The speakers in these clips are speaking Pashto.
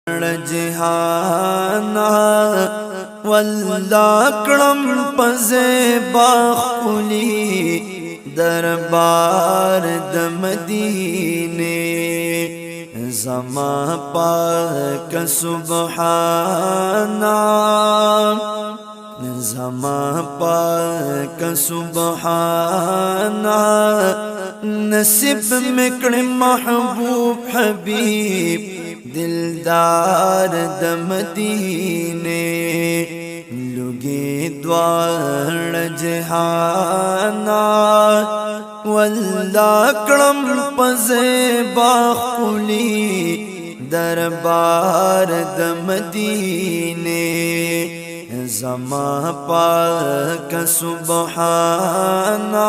جهانا والله کرم پزیبا خلی دربار د مدینے زما پاک سبحانا زما پاک سبحانا نصیب مکڑ محبوب حبیب دلدار د مدینے لگے دوار جہانا واللہ کرم پزیبا خلی دربار د مدینے زما پاک سبحانا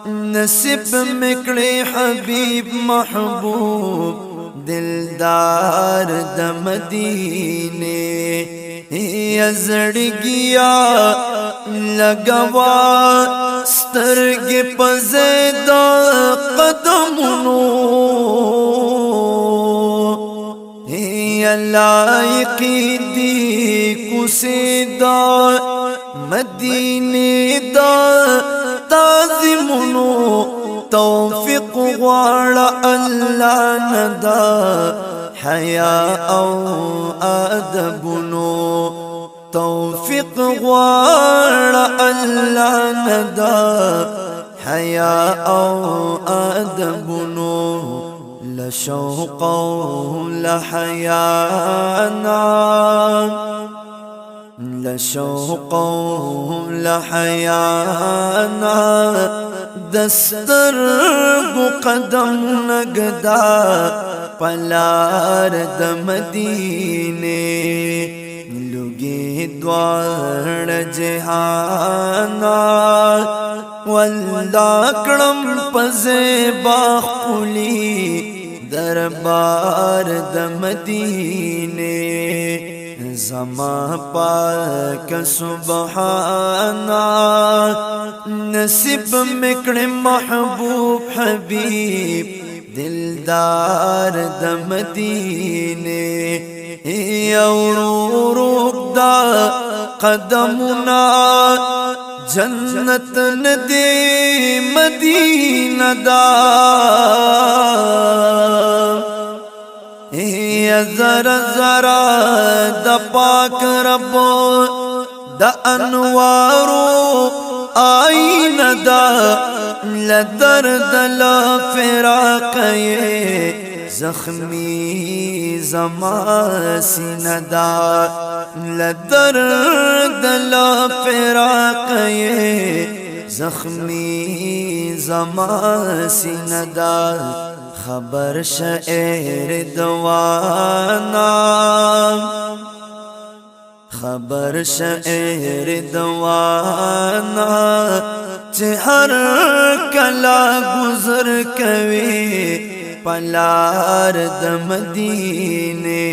نصیب مکڑے حبیب محبوب دلدار د مدینے یزڑگیا لگوا سترگ پزید قدمونو لائقی دی کسیدا مدینے دا تازمونو توفیق غواړه الله ندا حیا او ادبونو توفیق غواړه الله ندا حیا او ادبونو لشوق لحیانا لشوق لحیانا دستر قدم نگدا پلار د مدینے لگے دوار جہانا واللہ کرم پزیبا خلی دربار د مدینے زما پاک سبحانا نصیب مکڑ محبوب حبیب دلدار د مدینے یورورک دا قدمنا جنت ندی مدینہ دا ذرا ذرا د پاک رب د انوارو آئین دا لدرد لفراق زخمی زما سینہ دا لدرد لفراق زخمی زما سینہ دا خبر شعر دوانا خبر شعر دوانا چہر کلا گزر کوي پلار د مدینے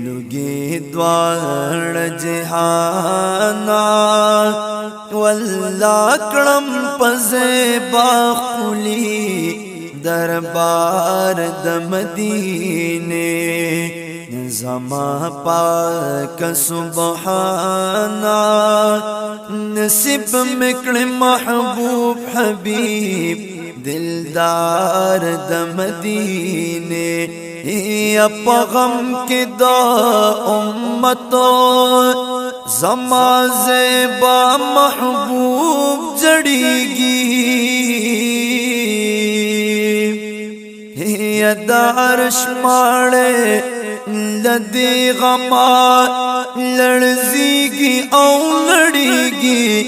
لگے دوار جہانا واللہ کرم پزیبا خلی دربار د مدینے زما پاک سبحانا نصیب مکڑ محبوب حبیب دلدار د مدینے اپا غم کے دا امتو زما زیبا محبوب جڑیگی دا عرش ماڑے لدی غما لڑزیگی او لڑیگی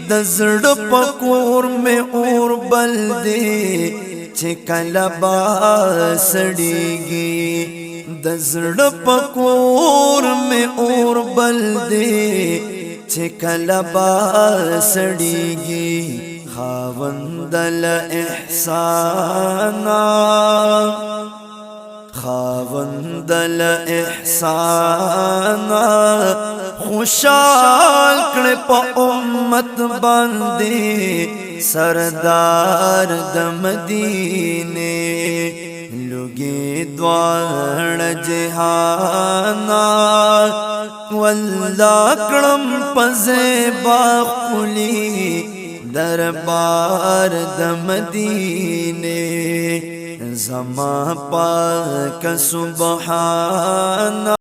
دزڑ پکور میں اور بلدے چکل باسڑیگی دزڑ پکور میں اور بلدے چکل باسڑیگی خاوند الاحسانا خاوند الاحسانا خوشال کڑ پا امت باندے سردار د مدینے یوگی دوار جہانا واللہ کرم پزیبا خلی دربار د مدینے زما پاک سبحان